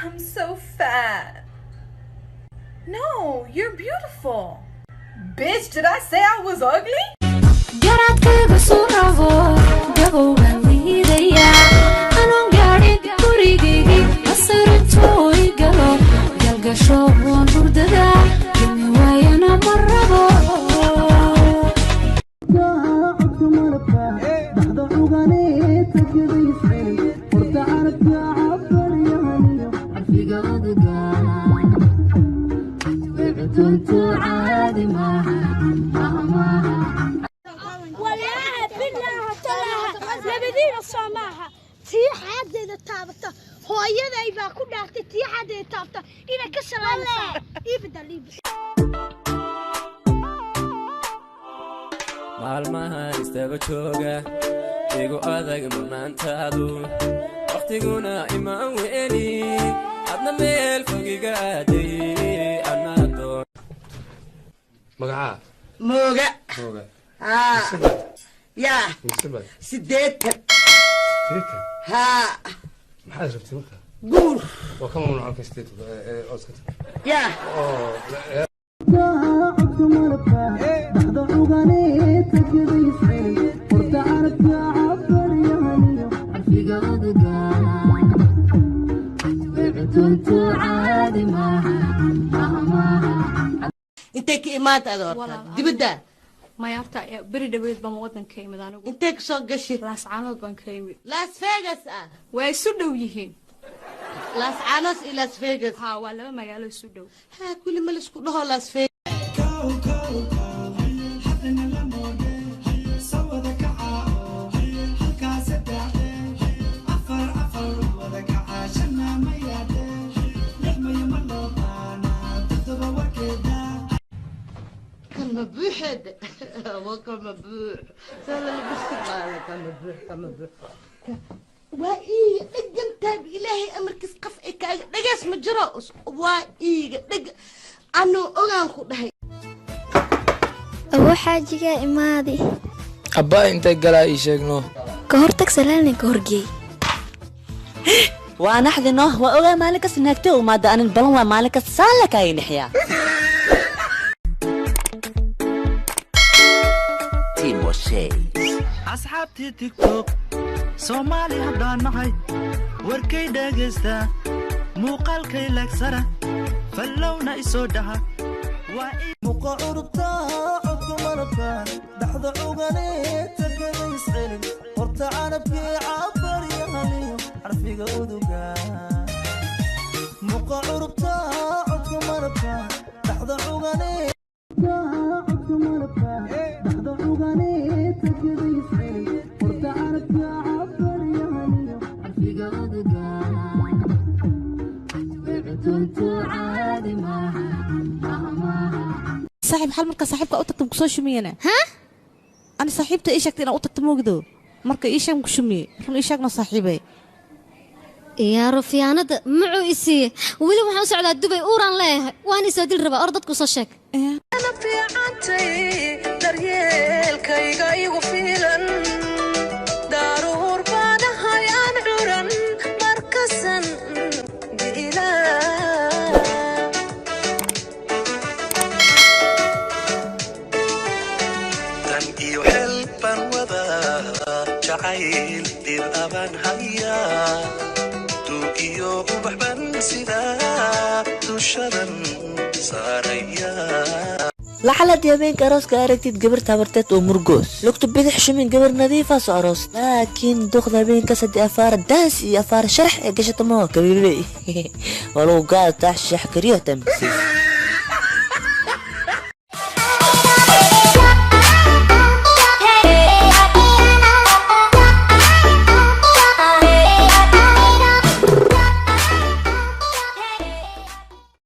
I'm so fat. No, you're beautiful. Bitch, did I say I was ugly? maalmahan istaba jooga igu adag manaantaadu waqtiguna imaan weeni adna meel fogiga aaday anaado magaca mooga ya sideetan ha maxaad rabtay marka guur waa kama mamnuucan kasteed oskata ya انت كيمات ادورتا دبدا ما يرتا بري دبيد بان ودنكا يمد انو انت كسو غشي لاس عانود بان كيمي لاس فيغاس way isu dhow yihiin لاس عانوس الى لاس فيغاس ha waa laba magaalo isu dhow ها كل ما لسكو دهو لاس فيغاس مبوحد وكم مبوح سوى اللي كم مبوح واي دق انت بالهي امرك اسقف دقاس مجرى واي دق عنو اوغان كو دحي ابو حاجيga imaadi abba inta galaa ii sheegno ka hortag salaalni ka horgeey waa naxdino waa ogaa maalinka sinaagtay oo maada anan balan waa maalinka saalaka ay nixyaa asxaabtii tiktok soomaali haddaan nahay warkay dhegaysta muuqaalkay lagsara fallowna isoo dhaha muqa urubta codka malabka dhaxda cugane tagada iscelin horta canabkii cabariyahaliyo xarfiga uduga muqa urubta codka malabka dhaxda cugane صاحب حال مركز صاحبك أوتك تمكسوش شمينا ها أنا صاحبته إيشك تنا أوتك تموجدو مركز إيشك مكشمي رون إيشك ما صاحبي يا رفيانة معو إسي ولي وحنا سعد دبي أوران له وأنا سادل ربا أرضك وصشك أنا في عنتي دريال كي جاي وفيلن دارور بعدها ينعرن مركزا بإله تنقي وحلبا وذا جعيل دير أبان هيا دوكيو وبحبن سيدا دوشدن ساريا لحلت يمين كروس كاركتيد جبر تابرتت ومرقوس لكتب بيدح شمين جبر نظيفة سعروس لكن دخل بين كسد أفار دانسي أفار شرح قشة مو كبيري ولو قال تحشح كريه تمسي